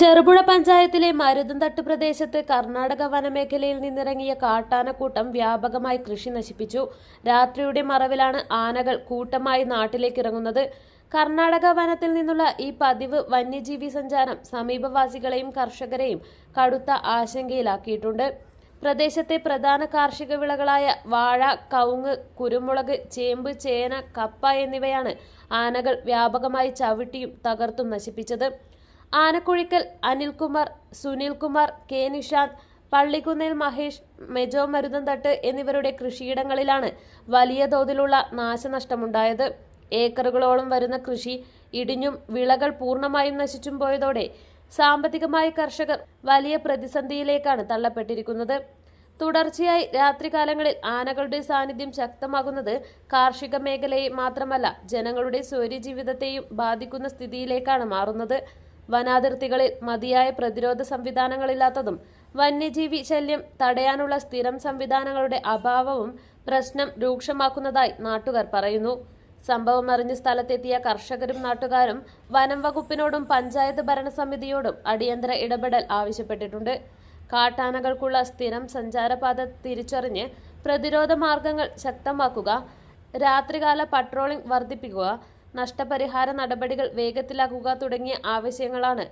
ചെറുപുഴ പഞ്ചായത്തിലെ മരുതൻതട്ട് പ്രദേശത്ത് കർണാടക വനമേഖലയിൽ നിന്നിറങ്ങിയ കാട്ടാനക്കൂട്ടം വ്യാപകമായി കൃഷി നശിപ്പിച്ചു. രാത്രിയുടെ മറവിലാണ് ആനകൾ കൂട്ടമായി നാട്ടിലേക്ക് ഇറങ്ങുന്നത്. കർണാടക വനത്തിൽ നിന്നുള്ള ഈ പതിവ് വന്യജീവി സഞ്ചാരം സമീപവാസികളെയും കർഷകരെയും കടുത്ത ആശങ്കയിലാക്കിയിട്ടുണ്ട്. പ്രദേശത്തെ പ്രധാന കാർഷിക വിളകളായ വാഴ, കവുങ്ങ്, കുരുമുളക്, ചേമ്പ്, ചേന, കപ്പ എന്നിവയാണ് ആനകൾ വ്യാപകമായി ചവിട്ടിയും തകർത്തും നശിപ്പിച്ചത്. ആനക്കുഴിക്കൽ അനിൽകുമാർ, സുനിൽകുമാർ, കെ നിഷാന്ത്, പള്ളിക്കുന്നേൽ മഹേഷ്, മെജോ മരുതൻതട്ട് എന്നിവരുടെ കൃഷിയിടങ്ങളിലാണ് വലിയ തോതിലുള്ള നാശനഷ്ടമുണ്ടായത്. ഏക്കറുകളോളം വരുന്ന കൃഷി ഇടിഞ്ഞും വിളകൾ പൂർണ്ണമായും നശിച്ചും പോയതോടെ സാമ്പത്തികമായി കർഷകർ വലിയ പ്രതിസന്ധിയിലേക്കാണ് തള്ളപ്പെട്ടിരിക്കുന്നത്. തുടർച്ചയായി രാത്രികാലങ്ങളിൽ ആനകളുടെ സാന്നിധ്യം ശക്തമാകുന്നത് കാർഷിക മേഖലയെ മാത്രമല്ല ജനങ്ങളുടെ സ്വൈര്യജീവിതത്തെയും ബാധിക്കുന്ന സ്ഥിതിയിലേക്കാണ് മാറുന്നത്. വനാതിർത്തികളിൽ മതിയായ പ്രതിരോധ സംവിധാനങ്ങളില്ലാത്തതും വന്യജീവി ശല്യം തടയാനുള്ള സ്ഥിരം സംവിധാനങ്ങളുടെ അഭാവവും പ്രശ്നം രൂക്ഷമാക്കുന്നതായി നാട്ടുകാർ പറയുന്നു. സംഭവം അറിഞ്ഞ് സ്ഥലത്തെത്തിയ കർഷകരും നാട്ടുകാരും വനം വകുപ്പിനോടും പഞ്ചായത്ത് ഭരണസമിതിയോടും അടിയന്തര ഇടപെടൽ ആവശ്യപ്പെട്ടിട്ടുണ്ട്. കാട്ടാനകൾക്കുള്ള സ്ഥിരം സഞ്ചാരപാത തിരിച്ചറിഞ്ഞ് പ്രതിരോധ മാർഗങ്ങൾ ശക്തമാക്കുക, രാത്രികാല പട്രോളിംഗ് വർദ്ധിപ്പിക്കുക, നഷ്ടപരിഹാര നടപടികൾ വേഗത്തിലാക്കുക തുടങ്ങിയ ആവശ്യങ്ങളാണ്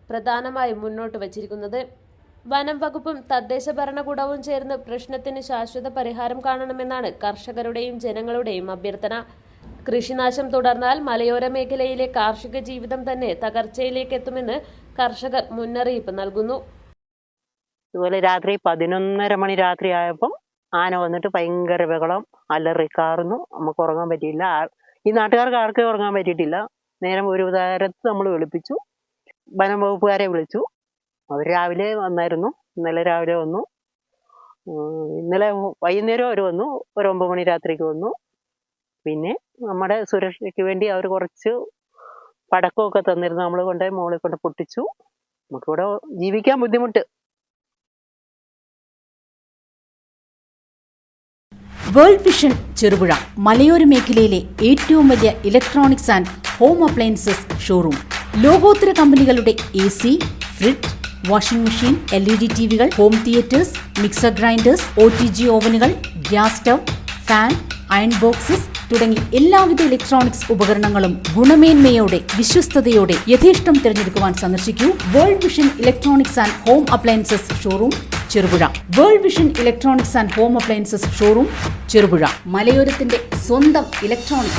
പ്രധാനമായും മുന്നോട്ട് വച്ചിരിക്കുന്നത്. വനം വകുപ്പും തദ്ദേശ ഭരണകൂടവും ചേർന്ന് പ്രശ്നത്തിന് ശാശ്വത പരിഹാരം കാണണമെന്നാണ് കർഷകരുടെയും ജനങ്ങളുടെയും അഭ്യർത്ഥന. കൃഷിനാശം തുടർന്നാൽ മലയോര മേഖലയിലെ കാർഷിക ജീവിതം തന്നെ തകർച്ചയിലേക്ക് എത്തുമെന്ന് കർഷകർ മുന്നറിയിപ്പ് നൽകുന്നു. ഇതുപോലെ രാത്രി 11:30 മണി രാത്രി ആയപ്പം ആന വന്നിട്ട് ഭയങ്കര ബഹളം, അലറിക്കാറുന്നു. നമുക്ക് ഉറങ്ങാൻ പറ്റിയില്ല. ഈ നാട്ടുകാർക്ക് ആർക്കും ഉറങ്ങാൻ പറ്റിയിട്ടില്ല. നേരം ഒരു നേരത്ത് നമ്മൾ വിളിപ്പിച്ചു, വനം വകുപ്പുകാരെ വിളിച്ചു. അവർ രാവിലെ വന്നായിരുന്നു. ഇന്നലെ രാവിലെ വന്നു. ഇന്നലെ വൈകുന്നേരം അവർ വന്നു. ഒരു 9 മണി രാത്രിക്ക് വന്നു. പിന്നെ നമ്മുടെ സുരക്ഷയ്ക്ക് വേണ്ടി അവർ കുറച്ച് പടക്കമൊക്കെ തന്നിരുന്നു. നമ്മൾ കൊണ്ടുപോയി മോളിൽ കൊണ്ട് പൊട്ടിച്ചു. നമുക്കിവിടെ ജീവിക്കാൻ ബുദ്ധിമുട്ട്. വേൾഡ് വിഷൻ ചെറുപുഴ മലയോര മേഖലയിലെ ഏറ്റവും വലിയ electronics and home appliances showroom. ലോകോത്തര കമ്പനികളുടെ AC, fridge, washing machine, LED ടിവികൾ, home theatres, mixer grinders, OTG ഓവനുകൾ, gas stove, fan, iron boxes തുടങ്ങി എല്ലാവിധ ഇലക്ട്രോണിക്സ് ഉപകരണങ്ങളും ഗുണമേന്മയോടെ വിശ്വസ്തയോടെ യഥേഷ്ടം തിരഞ്ഞെടുക്കുവാൻ സന്ദർശിക്കൂ World Vision electronics and home appliances showroom Cherupuzha. World Vision electronics and home appliances showroom Cherupuzha, മലയോരത്തിന്റെ സ്വന്തം ഇലക്ട്രോണിക്സ്